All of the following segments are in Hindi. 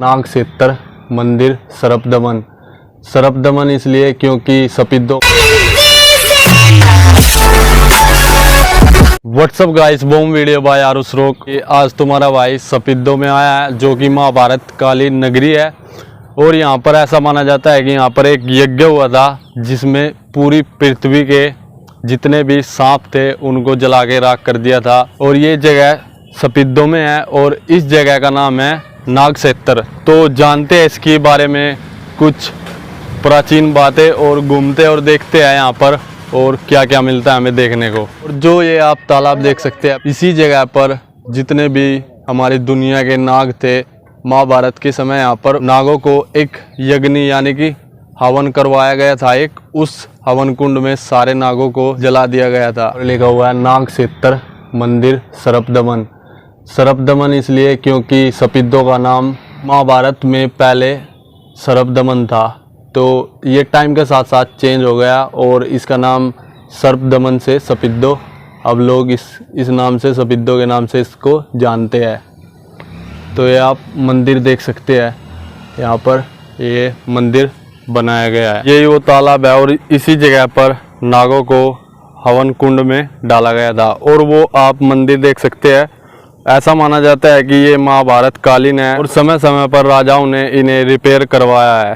नागसेत्तर मंदिर सर्पदमन। सर्पदमन इसलिए क्योंकि सपिद्दों। What's up guys, boom video bye Aarush रोक। आज तुम्हारा भाई सपिद्दों में आया है, जो कि महाभारत कालीन नगरी है। और यहाँ पर ऐसा माना जाता है कि यहाँ पर एक यज्ञ हुआ था, जिसमें पूरी पृथ्वी के जितने भी सांप थे उनको जला के राख कर दिया था। और ये जगह सपिद्दों में है और इस जगह का नाम है नागसेत्तर। तो जानते हैं इसके बारे में कुछ प्राचीन बातें और घूमते और देखते हैं यहाँ पर और क्या क्या मिलता है हमें देखने को। और जो ये आप तालाब देख सकते हैं, इसी जगह पर जितने भी हमारी दुनिया के नाग थे, महाभारत के समय यहाँ पर नागों को एक यज्ञ यानी कि हवन करवाया गया था। एक उस हवन कुंड में सारे नागों को जला दिया गया था। और लिखा हुआ है नागसेत्तर मंदिर सर्पदमन। सर्पदमन इसलिए क्योंकि सपिद्दों का नाम महाभारत में पहले सर्पदमन था। तो ये टाइम के साथ साथ चेंज हो गया और इसका नाम सर्पदमन से सपिद्दों, अब लोग इस नाम से, सपिद्दों के नाम से इसको जानते हैं। तो ये आप मंदिर देख सकते हैं, यहाँ पर ये मंदिर बनाया गया है। यही वो तालाब है और इसी जगह पर नागों को हवन कुंड में डाला गया था। और वो आप मंदिर देख सकते हैं। ऐसा माना जाता है कि ये महाभारत कालीन है और समय समय पर राजाओं ने इन्हें रिपेयर करवाया है।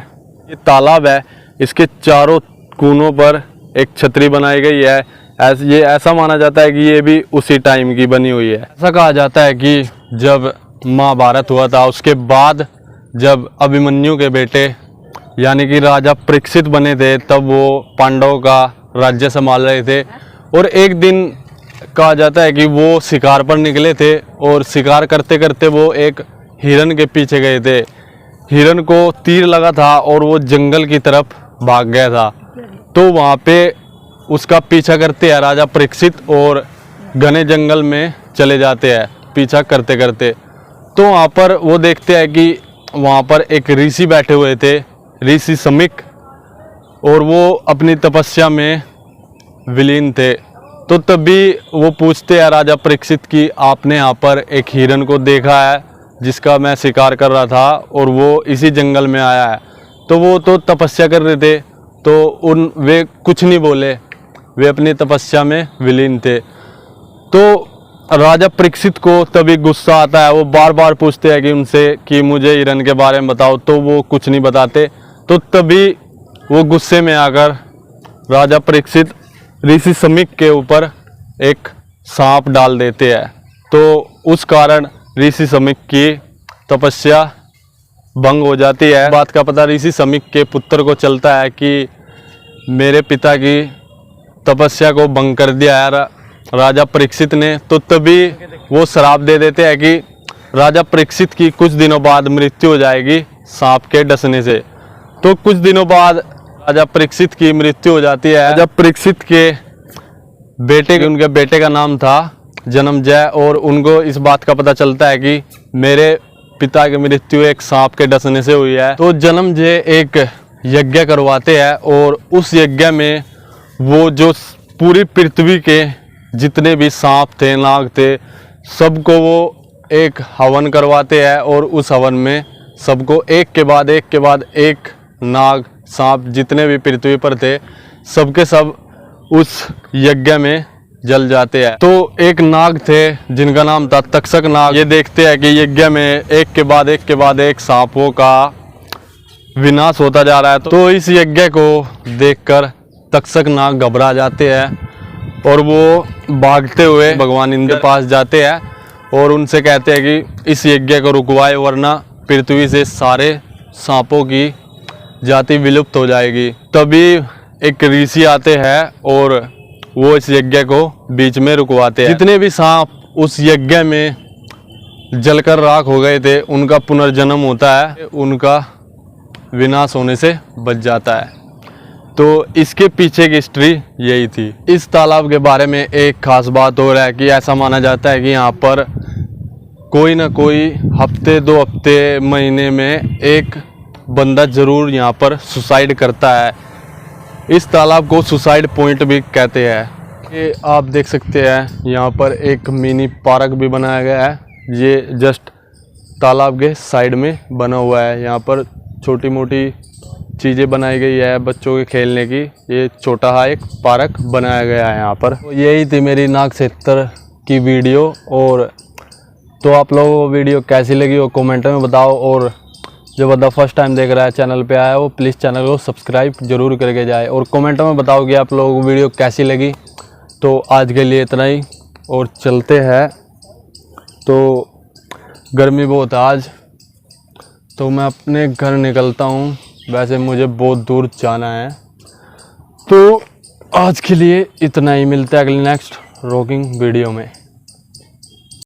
ये तालाब है, इसके चारों कोनों पर एक छतरी बनाई गई है। ये ऐसा माना जाता है कि ये भी उसी टाइम की बनी हुई है। ऐसा कहा जाता है कि जब महाभारत हुआ था, उसके बाद जब अभिमन्यु के बेटे यानी कि राजा परीक्षित बने थे, तब वो पांडवों का राज्य संभाल रहे थे। और एक दिन कहा जाता है कि वो शिकार पर निकले थे और शिकार करते करते वो एक हिरन के पीछे गए थे। हिरन को तीर लगा था और वो जंगल की तरफ भाग गया था। तो वहाँ पे उसका पीछा करते हैं राजा परीक्षित और घने जंगल में चले जाते हैं पीछा करते करते। तो वहाँ पर वो देखते हैं कि वहाँ पर एक ऋषि बैठे हुए थे, ऋषि समिक, और वो अपनी तपस्या में विलीन थे। तो तभी वो पूछते हैं राजा परीक्षित की, आपने यहाँ पर एक हिरन को देखा है जिसका मैं शिकार कर रहा था और वो इसी जंगल में आया है। तो वो तो तपस्या कर रहे थे, तो वे कुछ नहीं बोले, वे अपनी तपस्या में विलीन थे। तो राजा परीक्षित को तभी गुस्सा आता है। वो बार बार पूछते हैं कि उनसे कि मुझे हिरन के बारे में बताओ, तो वो कुछ नहीं बताते। तो तभी वो गुस्से में आकर राजा परीक्षित ऋषि समिक के ऊपर एक सांप डाल देते हैं। तो उस कारण ऋषि समिक की तपस्या भंग हो जाती है। बात का पता ऋषि समिक के पुत्र को चलता है कि मेरे पिता की तपस्या को भंग कर दिया है राजा परीक्षित ने। तो तभी वो श्राप दे देते हैं कि राजा परीक्षित की कुछ दिनों बाद मृत्यु हो जाएगी सांप के डसने से। तो कुछ दिनों बाद राजा परीक्षित की मृत्यु हो जाती है। राजा परीक्षित के बेटे, उनके बेटे का नाम था जन्मजय, और उनको इस बात का पता चलता है कि मेरे पिता की मृत्यु एक सांप के डसने से हुई है। तो जन्मजय एक यज्ञ करवाते हैं और उस यज्ञ में वो जो पूरी पृथ्वी के जितने भी सांप थे, नाग थे, सबको वो एक हवन करवाते हैं। और उस हवन में सबको एक के बाद एक नाग, सांप जितने भी पृथ्वी पर थे, सबके सब उस यज्ञ में जल जाते हैं। तो एक नाग थे जिनका नाम था तक्षक नाग। ये देखते हैं कि यज्ञ में एक के बाद एक सांपों का विनाश होता जा रहा है। तो इस यज्ञ को देखकर तक्षक नाग घबरा जाते हैं और वो भागते हुए भगवान इंद्र के पास जाते हैं और उनसे कहते हैं कि इस यज्ञ को रुकवाए, वरना पृथ्वी से सारे सांपों की जाति विलुप्त हो जाएगी। तभी एक ऋषि आते हैं और वो इस यज्ञ को बीच में रुकवाते हैं। जितने भी सांप उस यज्ञ में जलकर राख हो गए थे, उनका पुनर्जन्म होता है, उनका विनाश होने से बच जाता है। तो इसके पीछे की हिस्ट्री यही थी। इस तालाब के बारे में एक खास बात हो रहा है कि ऐसा माना जाता है कि यहाँ पर कोई ना कोई हफ्ते, 2 हफ्ते, महीने में एक बंदा जरूर यहाँ पर सुसाइड करता है। इस तालाब को सुसाइड पॉइंट भी कहते हैं। ये आप देख सकते हैं, यहाँ पर एक मिनी पार्क भी बनाया गया है। ये जस्ट तालाब के साइड में बना हुआ है। यहाँ पर छोटी मोटी चीज़ें बनाई गई है बच्चों के खेलने की। ये छोटा सा एक पार्क बनाया गया है यहाँ पर। तो यही थी मेरी नाग क्षेत्र की वीडियो। और तो आप लोगों को वीडियो कैसी लगी वो कमेंट में बताओ। और जो बंदा फर्स्ट टाइम देख रहा है चैनल पे आया वो प्लीज़ चैनल को सब्सक्राइब जरूर करके जाए। और कमेंट में बताओ कि आप लोगों को वीडियो कैसी लगी। तो आज के लिए इतना ही और चलते हैं। तो गर्मी बहुत है आज, तो मैं अपने घर निकलता हूँ। वैसे मुझे बहुत दूर जाना है। तो आज के लिए इतना ही, मिलता है अगली नेक्स्ट रॉकिंग वीडियो में।